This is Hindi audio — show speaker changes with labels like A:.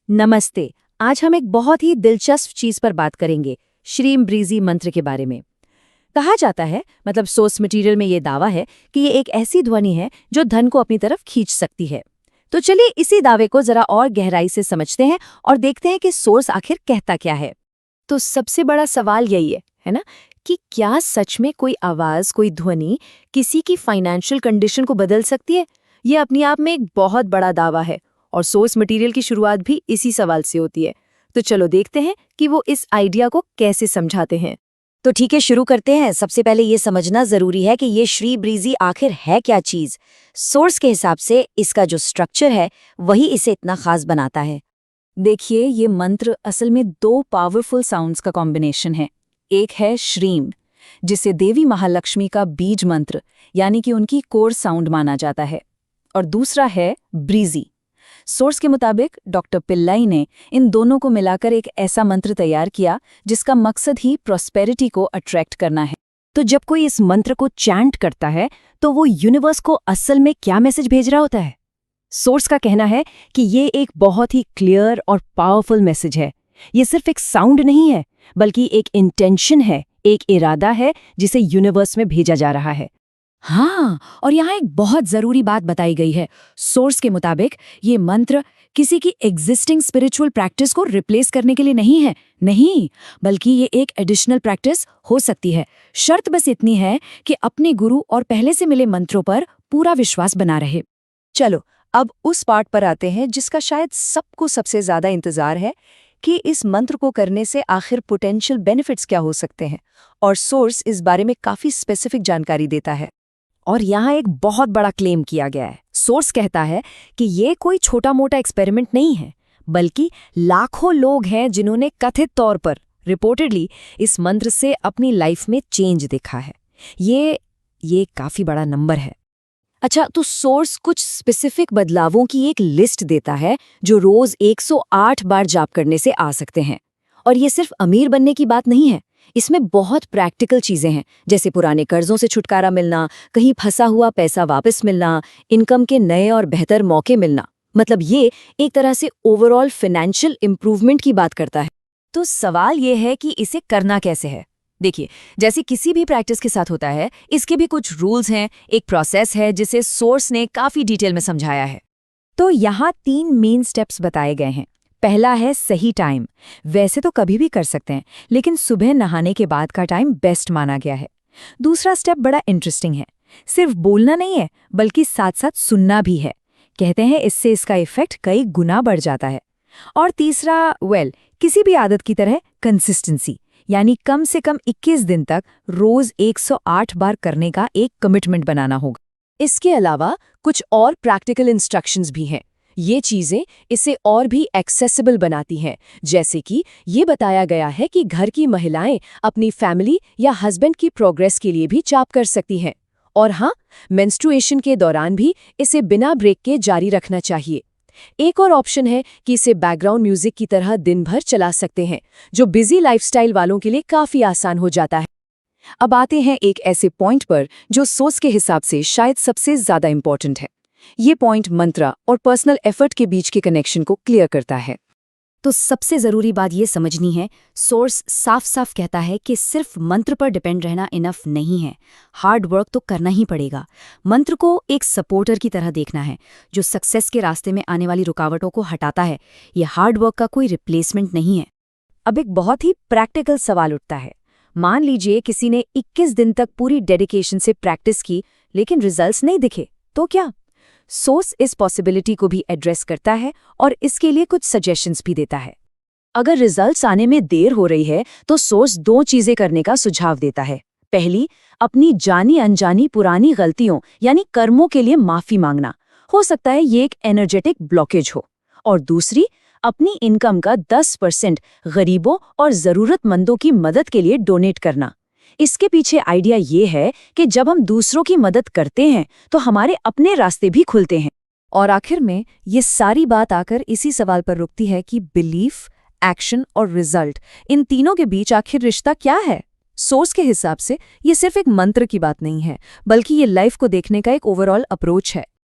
A: नमस्ते। आज हम एक बहुत ही दिलचस्प चीज पर बात करेंगे, श्रीम ब्रीजी मंत्र के बारे में। कहा जाता है, मतलब सोर्स मटेरियल में ये दावा है कि ये एक ऐसी ध्वनि है जो धन को अपनी तरफ खींच सकती है। तो चलिए इसी दावे को जरा और गहराई से समझते हैं और देखते हैं कि सोर्स आखिर कहता क्या है। तो सबसे बड़ा सवाल यही है ना, कि क्या सच में कोई आवाज, कोई ध्वनि किसी की फाइनेंशियल कंडीशन को बदल सकती है? ये अपने आप में एक बहुत बड़ा दावा है और सोर्स मटेरियल की शुरुआत भी इसी सवाल से होती है। तो चलो देखते हैं कि वो इस आइडिया को कैसे समझाते हैं।
B: तो ठीक है, शुरू करते हैं। सबसे पहले ये समझना जरूरी है कि ये श्री ब्रीजी आखिर है क्या चीज। सोर्स के हिसाब से इसका जो स्ट्रक्चर है वही इसे इतना खास बनाता है।
A: देखिए, ये मंत्र असल में दो पावरफुल साउंड्स का कॉम्बिनेशन है। एक है श्रीम, जिसे देवी महालक्ष्मी का बीज मंत्र यानी कि उनकी कोर साउंड माना जाता है, और दूसरा है ब्रीजी। सोर्स के मुताबिक डॉक्टर पिल्लाई ने इन दोनों को मिलाकर एक ऐसा मंत्र तैयार किया जिसका मकसद ही प्रॉस्पेरिटी को अट्रैक्ट करना है। तो जब कोई इस मंत्र को चैंट करता है तो वो यूनिवर्स को असल में क्या मैसेज भेज रहा होता है? सोर्स का कहना है कि ये एक बहुत ही क्लियर और पावरफुल मैसेज है। ये सिर्फ एक साउंड नहीं है, बल्कि एक इंटेंशन है, एक इरादा है जिसे यूनिवर्स में भेजा जा रहा है। हाँ, और यहाँ एक बहुत जरूरी बात बताई गई है। सोर्स के मुताबिक ये मंत्र किसी की एग्जिस्टिंग स्पिरिचुअल प्रैक्टिस को रिप्लेस करने के लिए नहीं है, नहीं, बल्कि ये एक एडिशनल प्रैक्टिस हो सकती है। शर्त बस इतनी है कि अपने गुरु और पहले से मिले मंत्रों पर पूरा विश्वास बना रहे।
C: चलो अब उस पार्ट पर आते हैं जिसका शायद सबको सबसे ज्यादा इंतजार है, कि इस मंत्र को करने से आखिर पोटेंशियल बेनिफिट्स क्या हो सकते हैं। और सोर्स इस बारे में काफी स्पेसिफिक जानकारी देता है।
A: और यहाँ एक बहुत बड़ा क्लेम किया गया है। सोर्स कहता है कि ये कोई छोटा मोटा एक्सपेरिमेंट नहीं है, बल्कि लाखों लोग हैं जिन्होंने कथित तौर पर रिपोर्टेडली इस मंत्र से अपनी लाइफ में चेंज देखा है। ये काफी बड़ा नंबर है। अच्छा, तो सोर्स कुछ स्पेसिफिक बदलावों की एक लिस्ट देता है जो रोज 108 बार जाप करने से आ सकते हैं। और ये सिर्फ अमीर बनने की बात नहीं है, इसमें बहुत प्रैक्टिकल चीजें हैं, जैसे पुराने कर्जों से छुटकारा मिलना, कहीं फंसा हुआ पैसा वापस मिलना, इनकम के नए और बेहतर मौके मिलना। मतलब ये एक तरह से ओवरऑल फाइनेंशियल इंप्रूवमेंट की बात करता है। तो सवाल ये है कि इसे करना कैसे है। देखिए, जैसे किसी भी प्रैक्टिस के साथ होता है, इसके भी कुछ रूल्स हैं, एक प्रोसेस है जिसे सोर्स ने काफी डिटेल में समझाया है। तो यहाँ 3 मेन स्टेप्स बताए गए हैं। पहला है सही टाइम। वैसे तो कभी भी कर सकते हैं, लेकिन सुबह नहाने के बाद का टाइम बेस्ट माना गया है। दूसरा स्टेप बड़ा इंटरेस्टिंग है, सिर्फ बोलना नहीं है, बल्कि साथ साथ सुनना भी है। कहते हैं इससे इसका इफेक्ट कई गुना बढ़ जाता है। और तीसरा, किसी भी आदत की तरह कंसिस्टेंसी, यानी कम से कम 21 दिन तक रोज 108 बार करने का एक कमिटमेंट बनाना होगा।
C: इसके अलावा कुछ और प्रैक्टिकल इंस्ट्रक्शंस भी हैं। ये चीजें इसे और भी एक्सेसिबल बनाती हैं, जैसे कि ये बताया गया है कि घर की महिलाएं अपनी फैमिली या हस्बैंड की प्रोग्रेस के लिए भी जाप कर सकती हैं। और हाँ, मेंस्ट्रुएशन के दौरान भी इसे बिना ब्रेक के जारी रखना चाहिए। एक और ऑप्शन है कि इसे बैकग्राउंड म्यूजिक की तरह दिन भर चला सकते हैं, जो बिजी लाइफस्टाइल वालों के लिए काफी आसान हो जाता है। अब आते हैं एक ऐसे पॉइंट पर जो सोर्स के हिसाब से शायद सबसे ज्यादा इंपॉर्टेंट है। ये पॉइंट मंत्र और पर्सनल एफर्ट के बीच के कनेक्शन को क्लियर करता है।
A: तो सबसे जरूरी बात ये समझनी है, सोर्स साफ साफ कहता है कि सिर्फ मंत्र पर डिपेंड रहना इनफ नहीं है, हार्ड वर्क तो करना ही पड़ेगा। मंत्र को एक सपोर्टर की तरह देखना है, जो सक्सेस के रास्ते में आने वाली रुकावटों को हटाता है। ये हार्ड वर्क का कोई रिप्लेसमेंट नहीं है। अब एक बहुत ही प्रैक्टिकल सवाल उठता है। मान लीजिए किसी ने 21 दिन तक पूरी डेडिकेशन से प्रैक्टिस की, लेकिन रिजल्ट्स नहीं दिखे, तो क्या? सोर्स इस पॉसिबिलिटी को भी एड्रेस करता है और इसके लिए कुछ सजेशंस भी देता है। अगर रिजल्ट्स आने में देर हो रही है तो सोर्स 2 चीजें करने का सुझाव देता है। पहली, अपनी जानी अनजानी पुरानी गलतियों यानी कर्मों के लिए माफी मांगना। हो सकता है ये एक एनर्जेटिक ब्लॉकेज हो। और दूसरी, अपनी इनकम का 10% गरीबों और जरूरतमंदों की मदद के लिए डोनेट करना। इसके पीछे आइडिया ये है कि जब हम दूसरों की मदद करते हैं तो हमारे अपने रास्ते भी खुलते हैं। और आखिर में ये सारी बात आकर इसी सवाल पर रुकती है कि बिलीफ, एक्शन और रिजल्ट, इन तीनों के बीच आखिर रिश्ता क्या है? सोर्स के हिसाब से ये सिर्फ एक मंत्र की बात नहीं है, बल्कि ये लाइफ को देखने का एक ओवरऑल अप्रोच है।